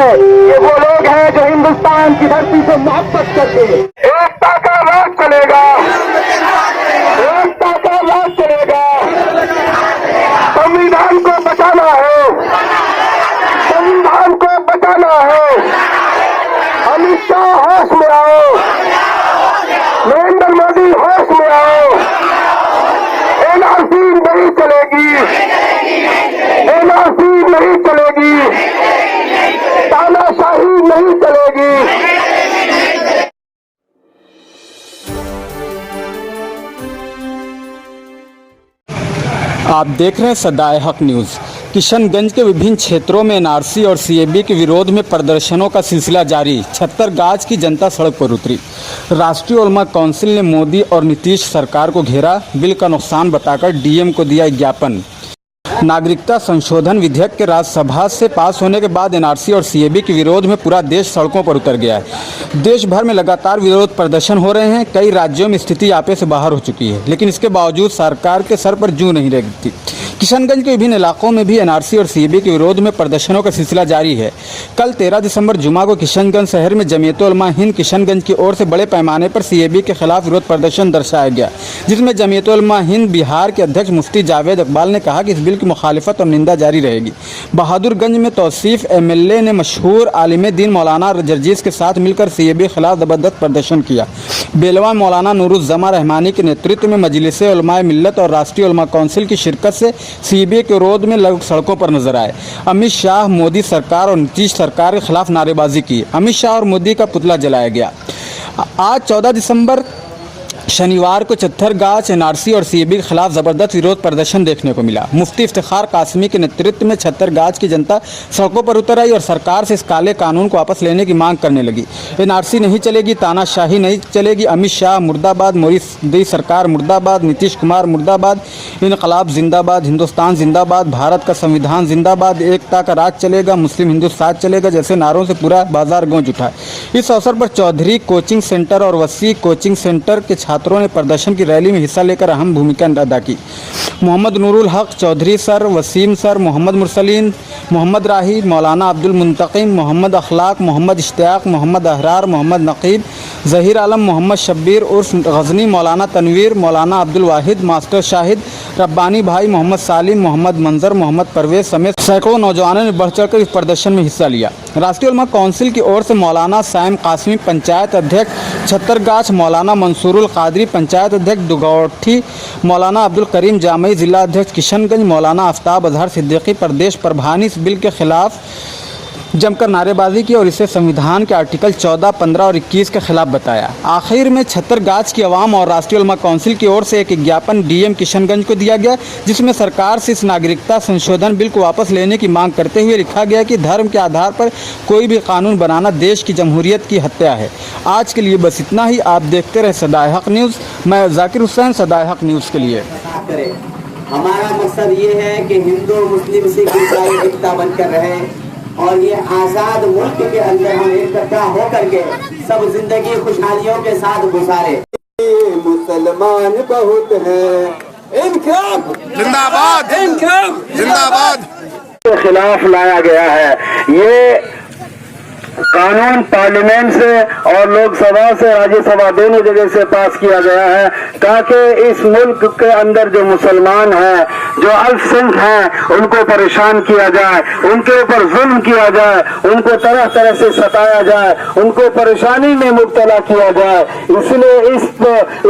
हैं ये वो लोग हैं जो हिंदुस्तान की धरती से मोहब्बत करते हैं। एकता का राज चलेगा, एकता का राज चलेगा। संविधान को बचाना है, संविधान को बचाना है। अमित शाह होश में आओ, नरेंद्र मोदी होश में आओ। एनआरसी नहीं चलेगी, एनआरसी नहीं चलेगी, तानाशाही नहीं चलेगी। आप देख रहे हैं सदाए हक न्यूज़। किशनगंज के विभिन्न क्षेत्रों में एनआरसी और सीएबी के विरोध में प्रदर्शनों का सिलसिला जारी। छत्तरगाछ की जनता सड़क पर उतरी। राष्ट्रीय उलमा काउंसिल ने मोदी और नीतीश सरकार को घेरा। बिल का नुकसान बताकर डीएम को दिया ज्ञापन। नागरिकता संशोधन विधेयक के राज्यसभा से पास होने के बाद एनआरसी और सीएबी के विरोध में पूरा देश सड़कों पर उतर गया है। देश भर में लगातार विरोध प्रदर्शन हो रहे हैं। कई राज्यों में स्थिति आपे से बाहर हो चुकी है, लेकिन इसके बावजूद सरकार के सर पर जूं नहीं रहती। किशनगंज के विभिन्न इलाकों में भी एनआरसी और सीएबी के विरोध में प्रदर्शनों का सिलसिला जारी है। कल 13 दिसंबर जुमा को किशनगंज शहर में जमीयत उलमा हिंद किशनगंज की ओर से बड़े पैमाने पर सीएबी के खिलाफ विरोध प्रदर्शन दर्शाया गया, जिसमें जमीयत उलमा हिंद बिहार के अध्यक्ष मुफ्ती जावेद इकबाल ने कहा कि इस बिल की मुखालिफत और निंदा जारी रहेगी। बहादुरगंज में तौसीफ एमएलए ने मशहूर आलिम दीन मौलाना जर्जीस के साथ मिलकर सीएबी के खिलाफ जबरदस्त प्रदर्शन किया। बेलवा मौलाना नूरुज़्ज़मा रहमानी के नेतृत्व में मजलिस उलमाए मिल्लत और राष्ट्रीय उलमा काउंसिल की शिरकत से सीएबी के विरोध में लोग सड़कों पर नजर आए। अमित शाह मोदी सरकार और नीतीश सरकार के खिलाफ नारेबाजी की। अमित शाह और मोदी का पुतला जलाया गया। आज 14 दिसंबर शनिवार को छत्तरगाछ एनआरसी और सीएबी के खिलाफ जबरदस्त विरोध प्रदर्शन देखने को मिला। मुफ्ती इफ्तिखार कासमी के नेतृत्व में छत्तरगाछ की जनता सड़कों पर उतर आई और सरकार से इस काले कानून को वापस लेने की मांग करने लगी। एनआरसी नहीं चलेगी, तानाशाही नहीं चलेगी। अमित शाह मुर्दाबाद, मोदी सरकार मुर्दाबाद, नीतीश कुमार मुर्दाबाद, इनकलाब जिंदाबाद, हिंदुस्तान जिंदाबाद, भारत का संविधान जिंदाबाद, एकता का राज चलेगा, मुस्लिम हिंदू साथ चलेगा जैसे नारों से पूरा बाजार गूंज उठा। इस अवसर पर चौधरी कोचिंग सेंटर और वसी कोचिंग सेंटर के छात्रों ने प्रदर्शन की रैली में हिस्सा लेकर अहम भूमिका अदा की। मोहम्मद नूरुल हक चौधरी सर, वसीम सर, मोहम्मद मुरसलीन, मोहम्मद राही, मौलाना अब्दुल मुंतकिम, मोहम्मद अखलाक, मोहम्मद इश्तियाक, मोहम्मद अहरार, मोहम्मद नकीब, ज़हीर आलम, मोहम्मद शब्बीर उर्फ गज़नी, मौलाना तनवीर, मौलाना अब्दुल वाहिद, मास्टर शाहिद, रब्बानी भाई, मोहम्मद सालिम, मोहम्मद मंजर, मोहम्मद परवेज समेत सैकड़ों नौजवानों ने बढ़ चढ़कर इस प्रदर्शन में हिस्सा लिया। राष्ट्रीय उलमा काउंसिल की ओर से मौलाना साइम कासमी पंचायत अध्यक्ष छत्तरगाछ, मौलाना मंसूरुल कादरी पंचायत अध्यक्ष दुगौठी, मौलाना अब्दुल करीम जामई जिला अध्यक्ष किशनगंज, मौलाना आफ्ताब अजहर सिद्दीकी प्रदेश प्रभारी इस बिल के खिलाफ जमकर नारेबाजी की और इसे संविधान के आर्टिकल 14, 15 और 21 के खिलाफ बताया। आखिर में छत्तरगाछ की आवाम और राष्ट्रीय उलमा काउंसिल की ओर से एक ज्ञापन डीएम किशनगंज को दिया गया, जिसमें सरकार से इस नागरिकता संशोधन बिल को वापस लेने की मांग करते हुए लिखा गया कि धर्म के आधार पर कोई भी कानून बनाना देश की जमहूरियत की हत्या है। आज के लिए बस इतना ही। आप देखते रहे सदाए हक न्यूज़। मैं जाकिर हुसैन, सदाए हक न्यूज़ के लिए। हमारा मकसद ये है कि हिंदू मुस्लिम सिख ईसाई एकता बनकर रहे और ये आजाद मुल्क के अंदर हम इकट्ठा होकर के सब जिंदगी खुशहालियों के साथ गुजारे। मुसलमान बहुत है, इनकलाब जिंदाबाद, इनकलाब जिंदाबाद के खिलाफ लाया गया है। ये कानून पार्लियामेंट से और लोकसभा से, राज्यसभा दोनों जगह से पास किया गया है ताकि इस मुल्क के अंदर जो मुसलमान हैं, जो अल्पसंख्यक हैं, उनको परेशान किया जाए, उनके ऊपर जुल्म किया जाए, उनको तरह तरह से सताया जाए, उनको परेशानी में मुब्तला किया जाए। इसलिए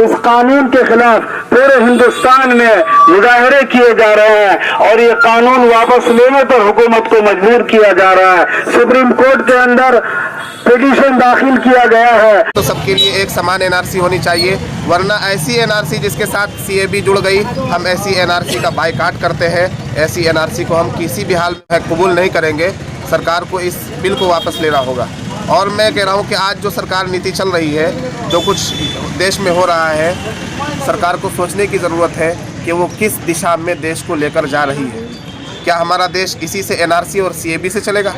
इस कानून के खिलाफ पूरे हिंदुस्तान में मुजाहरे किए जा रहे हैं और ये कानून वापस लेने पर हुकूमत को मजबूर किया जा रहा है। सुप्रीम कोर्ट के अंदर पिटीशन दाखिल किया गया है। तो सबके लिए एक समान एनआरसी होनी चाहिए, वरना ऐसी एनआरसी जिसके साथ सीएबी जुड़ गई, हम ऐसी एनआरसी का बायकाट करते हैं। ऐसी एनआरसी को हम किसी भी हाल में कबूल नहीं करेंगे। सरकार को इस बिल को वापस लेना होगा। और मैं कह रहा हूँ कि आज जो सरकार नीति चल रही है, जो कुछ देश में हो रहा है, सरकार को सोचने की ज़रूरत है कि वो किस दिशा में देश को लेकर जा रही है। क्या हमारा देश इसी से एनआरसी और सीएबी से चलेगा?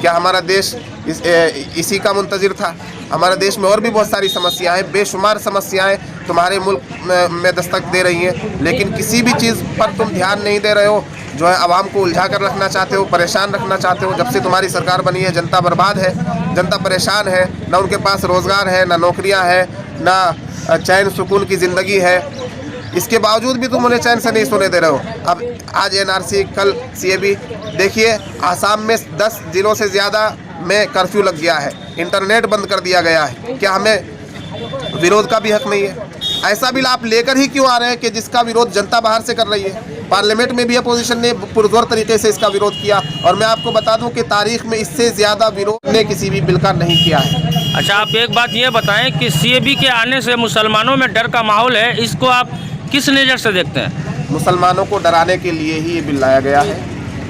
क्या हमारा देश इसी का मुंतजिर था? हमारे देश में और भी बहुत सारी समस्याएं, बेशुमार समस्याएं तुम्हारे मुल्क में दस्तक दे रही हैं, लेकिन किसी भी चीज़ पर तुम ध्यान नहीं दे रहे हो। जो है आवाम को उलझा कर रखना चाहते हो, परेशान रखना चाहते हो। जब से तुम्हारी सरकार बनी है जनता बर्बाद है, जनता परेशान है, ना उनके पास रोज़गार है, ना नौकरियाँ हैं, ना चैन सुकून की ज़िंदगी है। इसके बावजूद भी तुम उन्हें चैन से नहीं सोने दे रहे हो। अब आज एनआरसी, कल सीएबी। देखिए आसाम में 10 जिलों से ज़्यादा में कर्फ्यू लग गया है, इंटरनेट बंद कर दिया गया है। क्या हमें विरोध का भी हक नहीं है? ऐसा बिल आप लेकर ही क्यों आ रहे हैं कि जिसका विरोध जनता बाहर से कर रही है? पार्लियामेंट में भी अपोजिशन ने पुरजोर तरीके से इसका विरोध किया, और मैं आपको बता दूं कि तारीख में इससे ज़्यादा विरोध ने किसी भी बिल का नहीं किया है। अच्छा, आप एक बात ये बताएं कि सीएबी के आने से मुसलमानों में डर का माहौल है, इसको आप किस नज़र से देखते हैं? मुसलमानों को डराने के लिए ही ये बिल लाया गया है।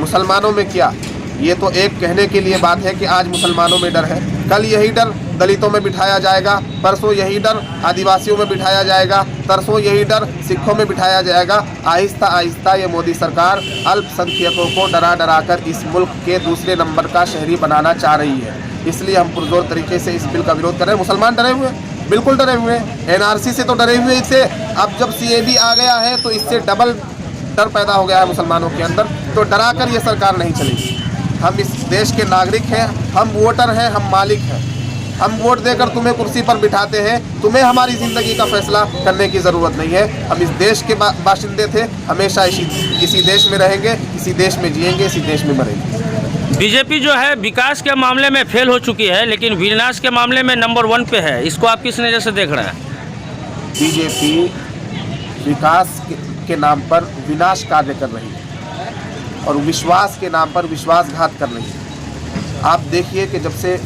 मुसलमानों में क्या, ये तो एक कहने के लिए बात है कि आज मुसलमानों में डर है, कल यही डर दलितों में बिठाया जाएगा, परसों यही डर आदिवासियों में बिठाया जाएगा, तरसों यही डर सिखों में बिठाया जाएगा। आहिस्ता आहिस्ता ये मोदी सरकार अल्पसंख्यकों को डरा डरा कर इस मुल्क के दूसरे नंबर का शहरी बनाना चाह रही है। इसलिए हम पुरजोर तरीके से इस बिल का विरोध कर रहे हैं। मुसलमान डरे हुए हैं, बिल्कुल डरे हुए हैं। एनआरसी से तो डरे हुए, इससे अब जब सीएबी आ गया है तो इससे डबल डर पैदा हो गया है मुसलमानों के अंदर। तो डरा कर ये सरकार नहीं चलेगी। हम इस देश के नागरिक हैं, हम वोटर हैं, हम मालिक हैं। हम वोट देकर तुम्हें कुर्सी पर बिठाते हैं, तुम्हें हमारी ज़िंदगी का फैसला करने की ज़रूरत नहीं है। हम इस देश के बाशिंदे थे, हमेशा इसी देश में रहेंगे, इसी देश में जिएंगे, इसी देश में मरेंगे। बीजेपी जो है विकास के मामले में फेल हो चुकी है, लेकिन विनाश के मामले में नंबर 1 पे है। इसको आप किस नज़र से देख रहे हैं? बीजेपी विकास के नाम पर विनाश कार्य कर रही है और विश्वास के नाम पर विश्वासघात कर रही है। आप देखिए कि जब से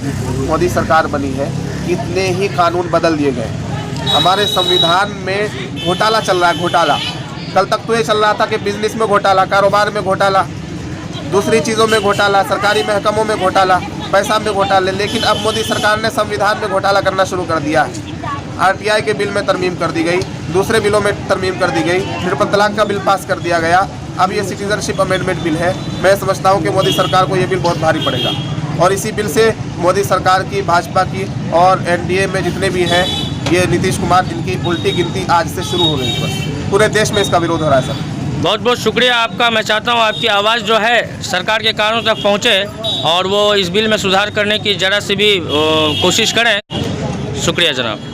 मोदी सरकार बनी है कितने ही कानून बदल दिए गए। हमारे संविधान में घोटाला चल रहा है, घोटाला। कल तक तो ये चल रहा था कि बिजनेस में घोटाला, कारोबार में घोटाला, दूसरी चीज़ों में घोटाला, सरकारी महकमों में घोटाला, पैसा में घोटाले। लेकिन अब मोदी सरकार ने संविधान में घोटाला करना शुरू कर दिया है। आरटीआई के बिल में तरमीम कर दी गई, दूसरे बिलों में तरमीम कर दी गई, ट्रिपल तलाक का बिल पास कर दिया गया। अब ये सिटीजनशिप अमेंडमेंट बिल है। मैं समझता हूँ कि मोदी सरकार को ये बिल बहुत भारी पड़ेगा, और इसी बिल से मोदी सरकार की, भाजपा की और एनडीए में जितने भी हैं, ये नीतीश कुमार, इनकी उल्टी गिनती आज से शुरू हो गई। बस पूरे देश में इसका विरोध हो रहा है सर। बहुत बहुत शुक्रिया आपका। मैं चाहता हूं आपकी आवाज़ जो है सरकार के कानों तक पहुंचे और वो इस बिल में सुधार करने की ज़रा सी भी कोशिश करें। शुक्रिया जनाब।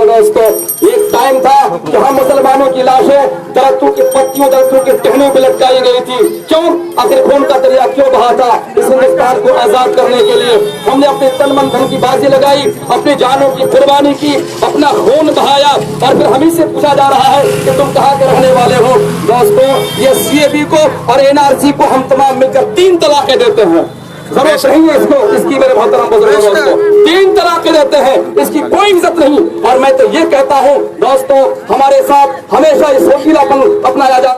दोस्तों, एक टाइम था जहाँ मुसलमानों की लाशें दरख्तों की पत्तियों, दरख्तों के टहनियों में लटकाई गई थी। क्यों? आखिर खून का दरिया क्यों बहा था? इस हिंदुस्तान को आजाद करने के लिए हमने अपने तन मन धन की बाजी लगाई, अपनी जानों की कुर्बानी की, अपना खून बहाया, और फिर हम ही से पूछा जा रहा है कि तुम कहाँ के रहने वाले हो। दोस्तों, ये सीएबी को और एनआरसी को हम तमाम मिलकर 3 तलाकें देते हैं। जरूरत नहीं है इसको, इसकी मेरे मोहतरम बुजुर्गों को 3 तलाक देते हैं, इसकी कोई इज्जत नहीं। और मैं तो ये कहता हूँ दोस्तों, हमारे साथ हमेशा इस वकीलापन अपनाया जाए।